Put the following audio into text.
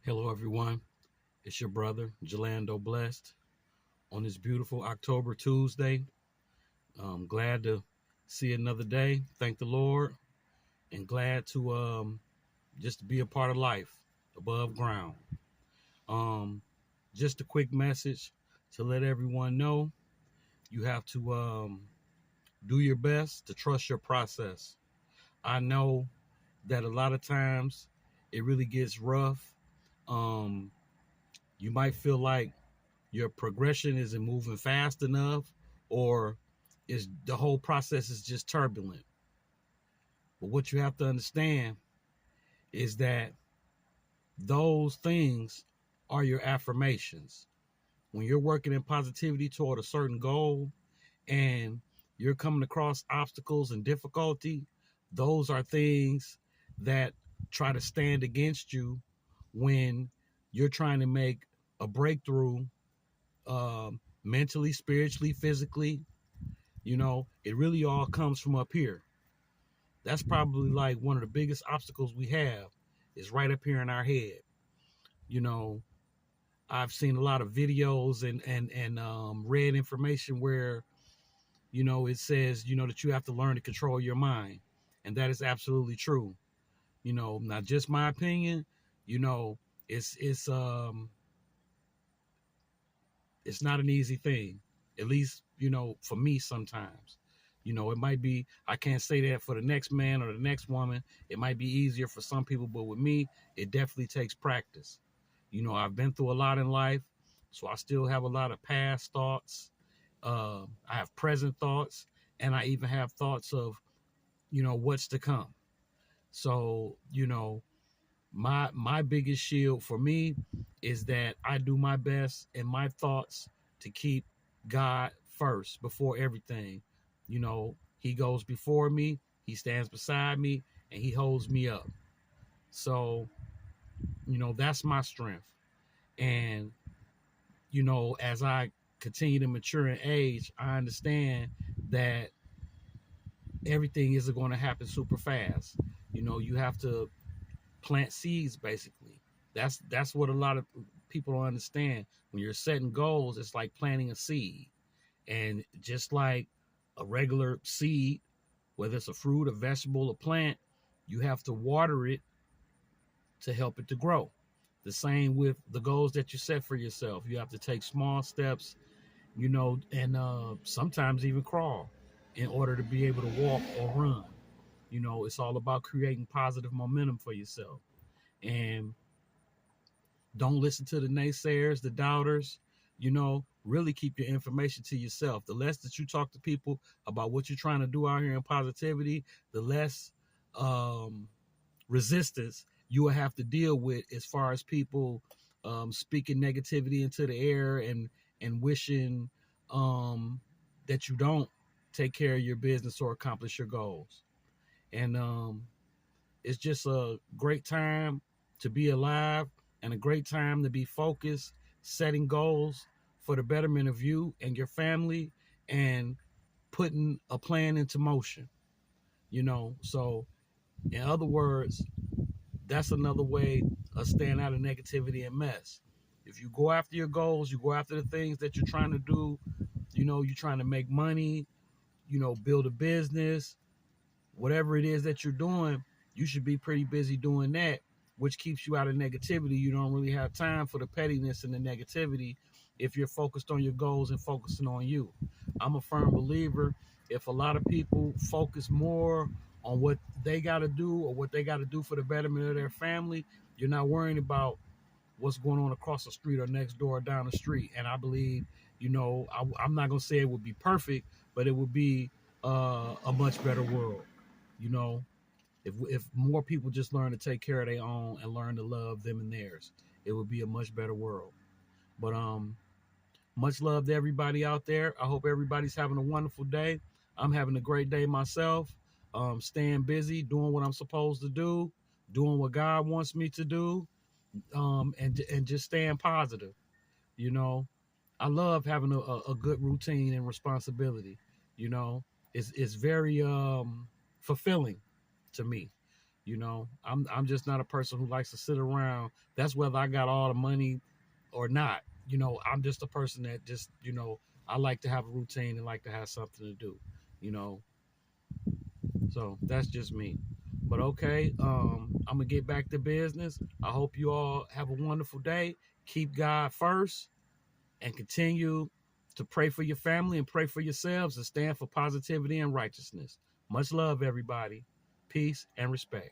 Hello, everyone. It's your brother, Jelando Blessed, on this beautiful October Tuesday. I'm glad to see another day. Thank the Lord, and glad to just to be a part of life above ground. Um, just a quick message to let everyone know you have to do your best to trust your process. I know that a lot of times it really gets rough. Um, you might feel like your progression isn't moving fast enough, or is the whole process is just turbulent. But what you have to understand is that those things are your affirmations. When you're working in positivity toward a certain goal and you're coming across obstacles and difficulty, those are things that try to stand against you when you're trying to make a breakthrough, mentally, spiritually, physically. It really all comes from up here. That's probably like one of the biggest obstacles we have is right up here in our head. You know, I've seen a lot of videos and read information where, it says, that you have to learn to control your mind. And that is absolutely true. Not just my opinion, you know, it's it's not an easy thing. At least, for me sometimes. It might be, I can't say that for the next man or the next woman. It might be easier for some people, but with me, it definitely takes practice. I've been through a lot in life, so I still have a lot of past thoughts. I have present thoughts, and I even have thoughts of, what's to come. So, my biggest shield for me is that I do my best in my thoughts to keep God first before everything. He goes before me, he stands beside me, and he holds me up. So, that's my strength. And, as I continue to mature in age, I understand that everything isn't going to happen super fast. You have to plant seeds basically. That's what a lot of people don't understand. When you're setting goals, it's like planting a seed. And just like a regular seed, whether it's a fruit, a vegetable, a plant, you have to water it to help it to grow. The same with the goals that you set for yourself. You have to take small steps, and sometimes even crawl in order to be able to walk or run. It's all about creating positive momentum for yourself. And don't listen to the naysayers, the doubters. Really keep your information to yourself. The less that you talk to people about what you're trying to do out here in positivity, the less resistance you will have to deal with as far as people speaking negativity into the air and wishing that you don't take care of your business or accomplish your goals. And it's just a great time to be alive and a great time to be focused, setting goals for the betterment of you and your family and putting a plan into motion. So in other words, that's another way of staying out of negativity and mess. If you go after your goals, you go after the things that you're trying to do, you're trying to make money, build a business, whatever it is that you're doing, you should be pretty busy doing that, which keeps you out of negativity. You don't really have time for the pettiness and the negativity if you're focused on your goals and focusing on you. I'm a firm believer if a lot of people focus more on what they got to do or what they got to do for the betterment of their family, you're not worrying about what's going on across the street or next door or down the street. And I believe, I'm not going to say it would be perfect, but it would be a much better world. You know, if more people just learn to take care of their own and learn to love them and theirs, it would be a much better world. But much love to everybody out there. I hope everybody's having a wonderful day. I'm having a great day myself. Staying busy, doing what I'm supposed to do, doing what God wants me to do, and just staying positive. You know, I love having a good routine and responsibility. You know, it's very fulfilling to me. You know, I'm just not a person who likes to sit around. That's whether I got all the money or not. You know, I'm just a person that just, you know, I like to have a routine and like to have something to do, you know. So that's just me. But okay, I'm gonna get back to business. I hope you all have a wonderful day. Keep God first and continue to pray for your family and pray for yourselves and stand for positivity and righteousness. Much love, everybody. Peace and respect.